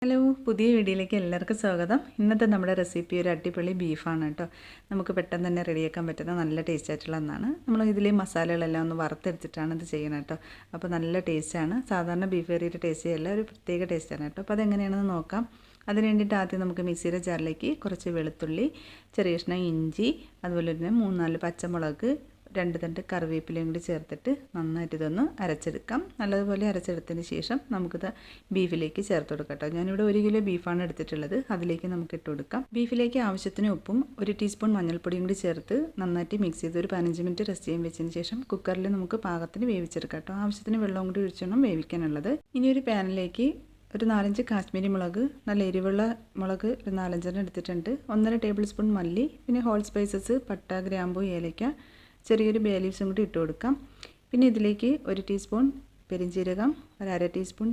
Hello, പുതിയ വീഡിയോയിലേക്ക് എല്ലാവർക്കും സ്വാഗതം. ഇന്നത്തെ നമ്മുടെ റെസിപ്പി ഒരു അടിപൊളി ബീഫാണ് കേട്ടോ. നമുക്ക് പെട്ടെന്ന് തന്നെ റെഡിയാക്കാൻ പറ്റുന്ന നല്ല ടേസ്റ്റ് ആയിട്ടുള്ള ഒന്നാണ്. നമ്മൾ ഇതിലെ മസാലകളെല്ലാം ഒന്ന് വറുത്തെടുത്തിട്ടാണ് ഇത് ചെയ്യുന്നത് കേട്ടോ. അപ്പോൾ നല്ല ടേസ്റ്റാണ്. സാധാരണ ബീഫ് കറിയുടെ ടേസ്റ്റ് അല്ല, ഒരു പ്രത്യേക ടേസ്റ്റാണ് കേട്ടോ. അപ്പോൾ അതെങ്ങനെയാണെന്ന് നോക്കാം. അതിന് വേണ്ടിയിട്ട് ആദ്യം നമുക്ക് മിക്സിയുടെ ജാറിലേക്ക് കുറച്ച് വെളുത്തുള്ളി, ചെറിയ കഷ്ണം ഇഞ്ചി, അതുപോലെ തന്നെ 3-4 പച്ചമുളക്, 2 തണ്ട് കറിവേപ്പിലയും കൂടി ചേർത്തിട്ട് നന്നായിട്ട് ഇതൊന്ന് അരച്ചെടുക്കാം. നല്ലതുപോലെ അരച്ചെടുത്തതിന് ശേഷം നമുക്കിത് ബീഫിലേക്ക് ചേർത്ത് കൊടുക്കാം കേട്ടോ. ഞാനിവിടെ 1 കിലോ ബീഫാണ് എടുത്തിട്ടുള്ളത്. അതിലേക്ക് നമുക്ക് ഇട്ട് കൊടുക്കാം. ബീഫിലേക്ക് ആവശ്യത്തിന് ഉപ്പും 1 ടീസ്പൂൺ മഞ്ഞൾപ്പൊടിയും കൂടി ചേർത്ത് നന്നായിട്ട് മിക്സ് ചെയ്ത് ഒരു 15 മിനിറ്റ് റെസ്റ്റ് ചെയ്യാൻ വെച്ചതിന് ശേഷം കുക്കറിൽ നമുക്ക് പാകത്തിന് വേവിച്ചെടുക്കാം കേട്ടോ. ആവശ്യത്തിന് വെള്ളം കൂടി ഒഴിച്ചോണം വേവിക്കാനുള്ളത്. ഇനി ഒരു പാനിലേക്ക് ഒരു 4-5 കാശ്മീരി മുളക്, നല്ല എരിവുള്ള മുളക് ഒരു 4-5 എടുത്തിട്ടുണ്ട്. 1.5 ടേബിൾ സ്പൂൺ മല്ലി, പിന്നെ ഹോൾ സ്പൈസസ് പട്ട, ഗ്രാമ്പൂ, ഏലക്ക, ചെറിയൊരു ബേ ലീവ്സും കൂടി ഇട്ട് കൊടുക്കാം. പിന്നെ ഇതിലേക്ക് 1 ടീസ്പൂൺ പെരിഞ്ജീരകം, 1/2 ടീസ്പൂൺ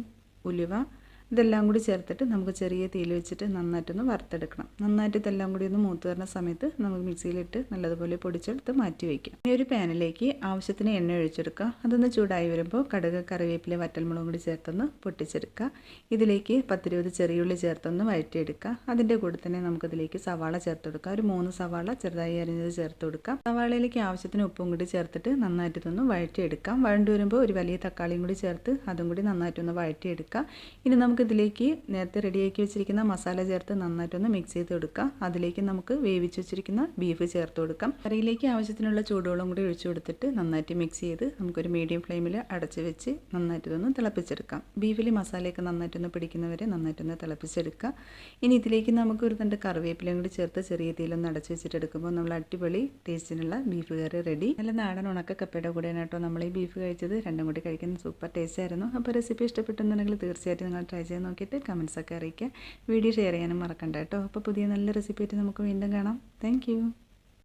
ഉലുവ, ഇതെല്ലാം കൂടി ചേർത്തിട്ട് നമുക്ക് ചെറിയ തീയിൽ വെച്ചിട്ട് നന്നായിട്ടൊന്ന് വറുത്തെടുക്കണം. നന്നായിട്ട് ഇതെല്ലാം കൂടി ഒന്ന് മൂത്ത് വരുന്ന സമയത്ത് നമുക്ക് മിക്സിയിലിട്ട് നല്ലതുപോലെ പൊടിച്ചെടുത്ത് മാറ്റി വയ്ക്കാം. ഇനി ഒരു പാനിലേക്ക് ആവശ്യത്തിന് എണ്ണ ഒഴിച്ചെടുക്കുക. അതൊന്ന് ചൂടായി വരുമ്പോൾ കടുക്, കറിവേപ്പില, വറ്റൽമുളകും കൂടി ചേർത്തൊന്ന് പൊട്ടിച്ചെടുക്കുക. ഇതിലേക്ക് 10-20 ചെറിയുള്ളി ചേർത്തൊന്ന് വഴറ്റിയെടുക്കുക. അതിൻ്റെ കൂടെ തന്നെ നമുക്കിതിലേക്ക് സവാള ചേർത്ത് കൊടുക്കുക. ഒരു 3 സവാള ചെറുതായി അരിഞ്ഞത് ചേർത്ത് കൊടുക്കാം. സവാളയിലേക്ക് ആവശ്യത്തിന് ഉപ്പും കൂടി ചേർത്തിട്ട് നന്നായിട്ട് ഇതൊന്ന് വഴറ്റിയെടുക്കാം. വഴണ്ടി വരുമ്പോൾ ഒരു വലിയ തക്കാളിയും കൂടി ചേർത്ത് അതും കൂടി നന്നായിട്ടൊന്ന് വഴറ്റിയെടുക്കുക. ഇനി ഇതിലേക്ക് നേരത്തെ റെഡിയാക്കി വെച്ചിരിക്കുന്ന മസാല ചേർത്ത് നന്നായിട്ടൊന്ന് മിക്സ് ചെയ്ത് കൊടുക്കുക. അതിലേക്ക് നമുക്ക് വേവിച്ച് വെച്ചിരിക്കുന്ന ബീഫ് ചേർത്ത് കൊടുക്കാം. കറിയിലേക്ക് ആവശ്യത്തിനുള്ള ചൂടുവെള്ളം കൂടി ഒഴിച്ചു കൊടുത്തിട്ട് നന്നായിട്ട് മിക്സ് ചെയ്ത് നമുക്കൊരു മീഡിയം ഫ്ലെയിമിൽ അടച്ച് വെച്ച് നന്നായിട്ട് ഇതൊന്ന് തിളപ്പിച്ചെടുക്കാം. ബീഫിൽ മസാലയൊക്കെ നന്നായിട്ടൊന്ന് പിടിക്കുന്നവരെ നന്നായിട്ടൊന്ന് തിളപ്പിച്ചെടുക്കുക. ഇനി ഇതിലേക്ക് നമുക്ക് ഒരു തണ്ട് കറിവേപ്പിലയും കൂടി ചേർത്ത് ചെറിയ തീയിലൊന്ന് അടച്ച് വെച്ചിട്ട് എടുക്കുമ്പോൾ നമ്മൾ അടിപൊളി ടേസ്റ്റിനുള്ള ബീഫ് കറി റെഡി. നല്ല നാടൻ ഉണക്ക കപ്പയുടെ കൂടെയാണ് കേട്ടോ നമ്മൾ ഈ ബീഫ് കഴിച്ചത്. രണ്ടും കൂടി കഴിക്കാൻ സൂപ്പർ ടേസ്റ്റ് ആയിരുന്നു. അപ്പോൾ റെസിപ്പി ഇഷ്ടപ്പെട്ടെന്നുണ്ടെങ്കിൽ തീർച്ചയായിട്ടും നിങ്ങൾ ട്രൈ ചെയ്ത് നോക്കിയിട്ട് കമൻസൊക്കെ അറിയിക്കുക. വീഡിയോ ഷെയർ ചെയ്യാനും മറക്കണ്ട കേട്ടോ. അപ്പോൾ പുതിയ നല്ല റെസിപ്പി ആയിട്ട് നമുക്ക് വീണ്ടും കാണാം. താങ്ക്